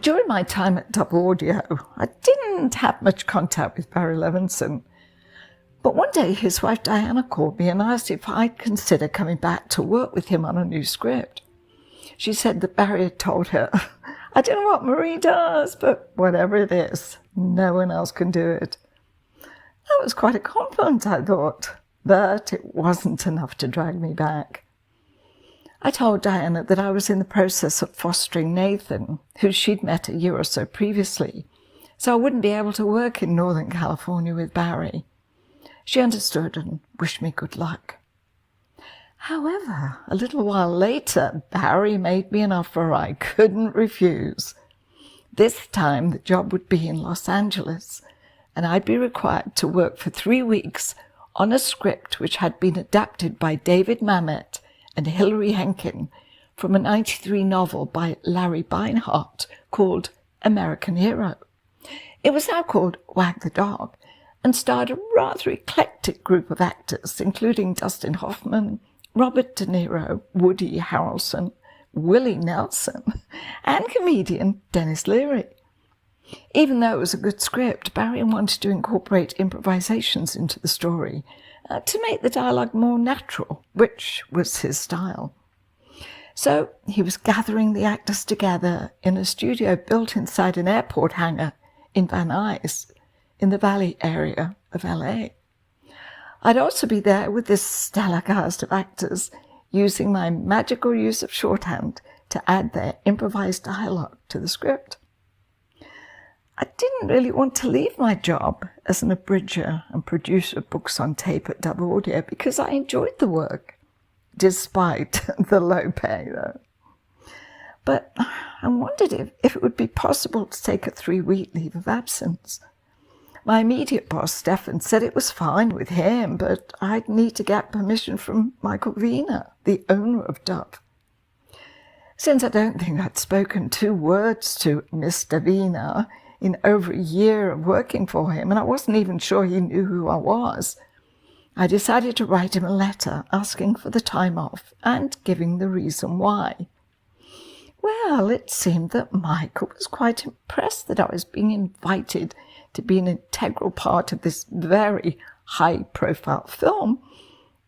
During my time at Dove Audio, I didn't have much contact with Barry Levinson. But one day his wife Diana called me and asked if I'd consider coming back to work with him on a new script. She said that Barry had told her, "I don't know what Marie does, but whatever it is, no one else can do it." That was quite a compliment, I thought, but it wasn't enough to drag me back. I told Diana that I was in the process of fostering Nathan, who she'd met a year or so previously, so I wouldn't be able to work in Northern California with Barry. She understood and wished me good luck. However, a little while later, Barry made me an offer I couldn't refuse. This time the job would be in Los Angeles, and I'd be required to work for 3 weeks on a script which had been adapted by David Mamet and Hilary Henkin from a 1993 novel by Larry Beinhardt called American Hero. It was now called Wag the Dog and starred a rather eclectic group of actors, including Dustin Hoffman, Robert De Niro, Woody Harrelson, Willie Nelson, and comedian Dennis Leary. Even though it was a good script, Barry wanted to incorporate improvisations into the story to make the dialogue more natural, which was his style. So he was gathering the actors together in a studio built inside an airport hangar in Van Nuys, in the Valley area of LA. I'd also be there with this stellar cast of actors, using my magical use of shorthand to add their improvised dialogue to the script. I didn't really want to leave my job as an abridger and producer of books on tape at Dove Audio because I enjoyed the work, despite the low pay, though. But I wondered if it would be possible to take a 3-week leave of absence. My immediate boss, Stefan, said it was fine with him, but I'd need to get permission from Michael Wiener, the owner of Dove. Since I don't think I'd spoken 2 words to Mr. Wiener in over a year of working for him, and I wasn't even sure he knew who I was, I decided to write him a letter asking for the time off and giving the reason why. Well, it seemed that Michael was quite impressed that I was being invited to be an integral part of this very high-profile film,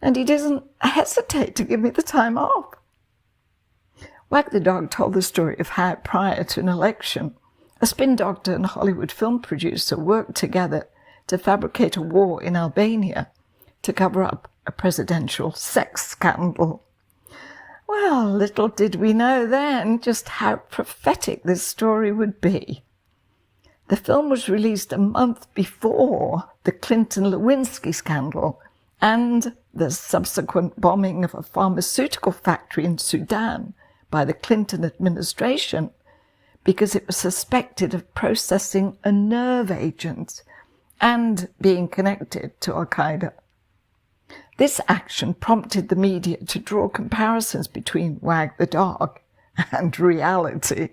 and he didn't hesitate to give me the time off. Wag the Dog told the story of how, prior to an election, a spin doctor and Hollywood film producer worked together to fabricate a war in Albania to cover up a presidential sex scandal. Well, little did we know then just how prophetic this story would be. The film was released a month before the Clinton-Lewinsky scandal and the subsequent bombing of a pharmaceutical factory in Sudan by the Clinton administration because it was suspected of processing a nerve agent and being connected to Al-Qaeda. This action prompted the media to draw comparisons between Wag the Dog and reality.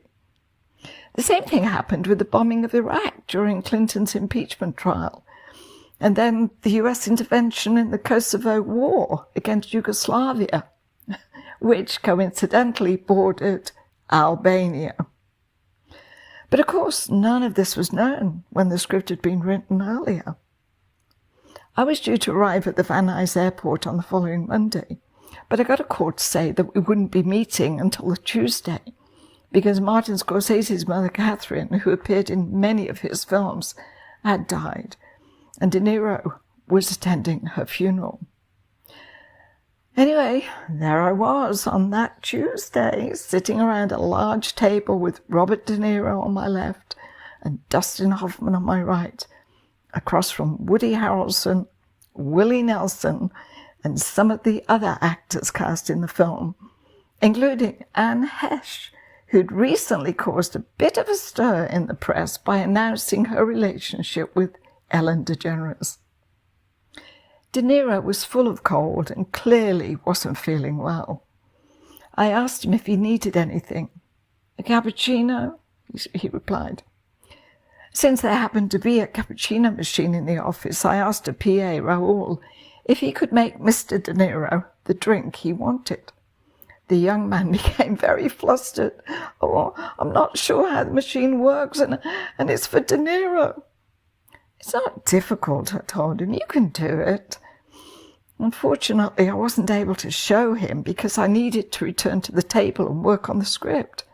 The same thing happened with the bombing of Iraq during Clinton's impeachment trial, and then the US intervention in the Kosovo war against Yugoslavia, which coincidentally bordered Albania. But of course, none of this was known when the script had been written earlier. I was due to arrive at the Van Nuys airport on the following Monday, but I got a call to say that we wouldn't be meeting until the Tuesday, because Martin Scorsese's mother, Catherine, who appeared in many of his films, had died, and De Niro was attending her funeral. Anyway, there I was on that Tuesday, sitting around a large table with Robert De Niro on my left and Dustin Hoffman on my right, across from Woody Harrelson, Willie Nelson, and some of the other actors cast in the film, including Anne Heche, who'd recently caused a bit of a stir in the press by announcing her relationship with Ellen DeGeneres. De Niro was full of cold and clearly wasn't feeling well. I asked him if he needed anything. "A cappuccino?" he replied. Since there happened to be a cappuccino machine in the office, I asked a PA, Raoul, if he could make Mr. De Niro the drink he wanted. The young man became very flustered. "Oh, I'm not sure how the machine works, and it's for De Niro." "It's not difficult," I told him. "You can do it." Unfortunately, I wasn't able to show him because I needed to return to the table and work on the script.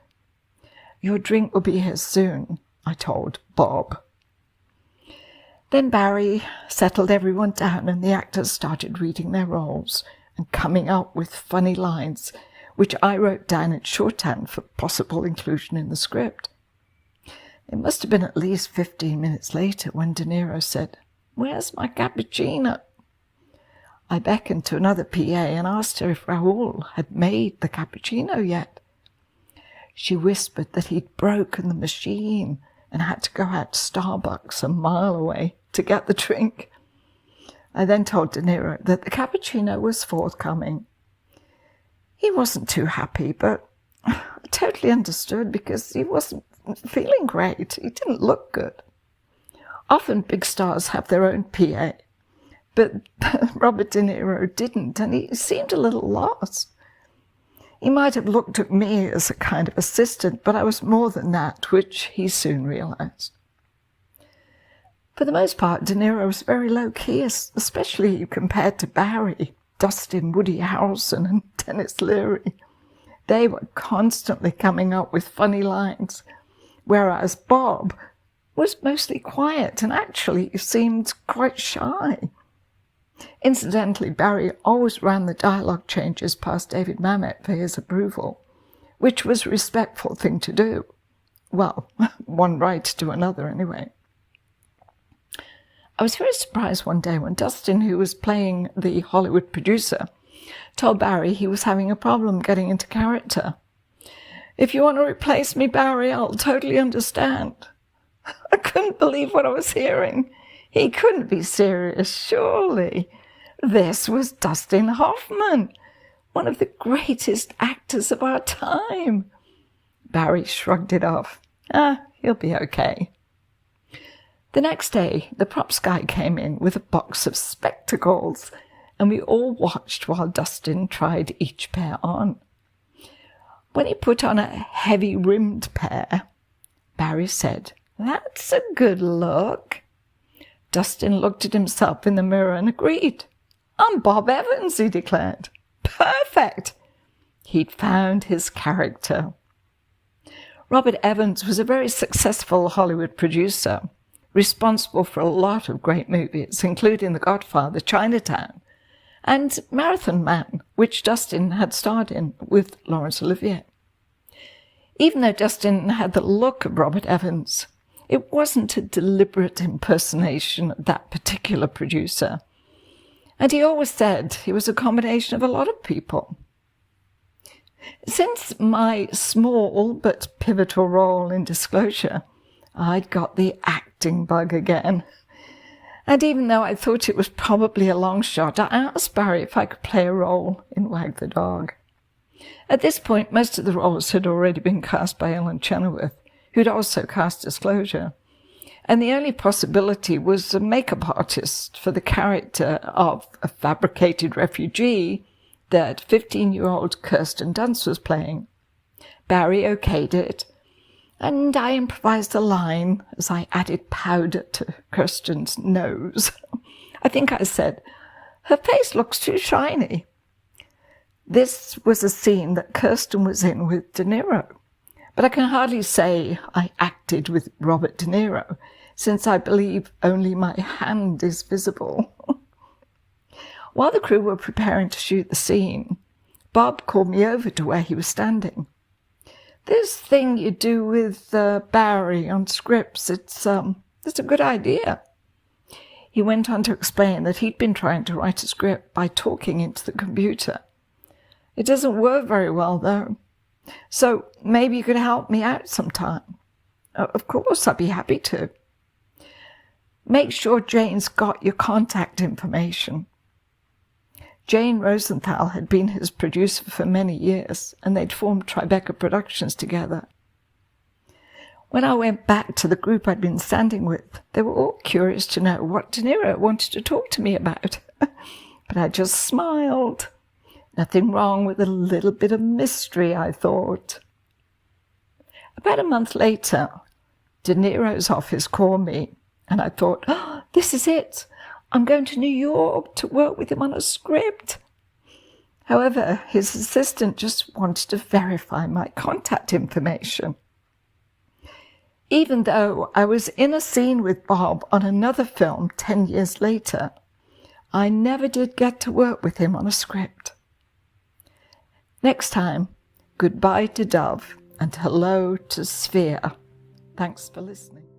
"Your drink will be here soon," I told Bob. Then Barry settled everyone down and the actors started reading their roles and coming up with funny lines, which I wrote down in shorthand for possible inclusion in the script. It must have been at least 15 minutes later when De Niro said, "Where's my cappuccino?" I beckoned to another PA and asked her if Raoul had made the cappuccino yet. She whispered that he'd broken the machine and had to go out to Starbucks a mile away to get the drink. I then told De Niro that the cappuccino was forthcoming. He wasn't too happy, but I totally understood because he wasn't feeling great. He didn't look good. Often big stars have their own PA, but Robert De Niro didn't, and he seemed a little lost. He might have looked at me as a kind of assistant, but I was more than that, which he soon realized. For the most part, De Niro was very low-key, especially compared to Barry, Dustin, Woody Harrelson, and Dennis Leary. They were constantly coming up with funny lines, whereas Bob was mostly quiet and actually seemed quite shy. Incidentally, Barry always ran the dialogue changes past David Mamet for his approval, which was a respectful thing to do. Well, one right to another anyway. I was very surprised one day when Dustin, who was playing the Hollywood producer, told Barry he was having a problem getting into character. "If you want to replace me, Barry, I'll totally understand." I couldn't believe what I was hearing. He couldn't be serious, surely. This was Dustin Hoffman, one of the greatest actors of our time. Barry shrugged it off. He'll be okay. The next day, the props guy came in with a box of spectacles, and we all watched while Dustin tried each pair on. When he put on a heavy-rimmed pair, Barry said, "That's a good look." Dustin looked at himself in the mirror and agreed. "I'm Bob Evans," he declared. "Perfect!" He'd found his character. Robert Evans was a very successful Hollywood producer, responsible for a lot of great movies, including The Godfather, Chinatown, and Marathon Man, which Dustin had starred in with Laurence Olivier. Even though Dustin had the look of Robert Evans, it wasn't a deliberate impersonation of that particular producer. And he always said he was a combination of a lot of people. Since my small but pivotal role in Disclosure, I'd got the acting bug again. And even though I thought it was probably a long shot, I asked Barry if I could play a role in Wag the Dog. At this point, most of the roles had already been cast by Ellen Chenoweth, who'd also cast Disclosure. And the only possibility was a makeup artist for the character of a fabricated refugee that 15-year-old Kirsten Dunst was playing. Barry okayed it, and I improvised a line as I added powder to Kirsten's nose. I think I said, "Her face looks too shiny." This was a scene that Kirsten was in with De Niro, but I can hardly say I acted with Robert De Niro, since I believe only my hand is visible. While the crew were preparing to shoot the scene, Bob called me over to where he was standing. "This thing you do with Barry on scripts, it's a good idea." He went on to explain that he'd been trying to write a script by talking into the computer. "It doesn't work very well, though. So maybe you could help me out sometime." "Of course, I'd be happy to." "Make sure Jane's got your contact information." Jane Rosenthal had been his producer for many years, and they'd formed Tribeca Productions together. When I went back to the group I'd been standing with, they were all curious to know what De Niro wanted to talk to me about. But I just smiled. Nothing wrong with a little bit of mystery, I thought. About a month later, De Niro's office called me, and I thought, oh, this is it. I'm going to New York to work with him on a script. However, his assistant just wanted to verify my contact information. Even though I was in a scene with Bob on another film 10 years later, I never did get to work with him on a script. Next time, goodbye to Dove and hello to Sphere. Thanks for listening.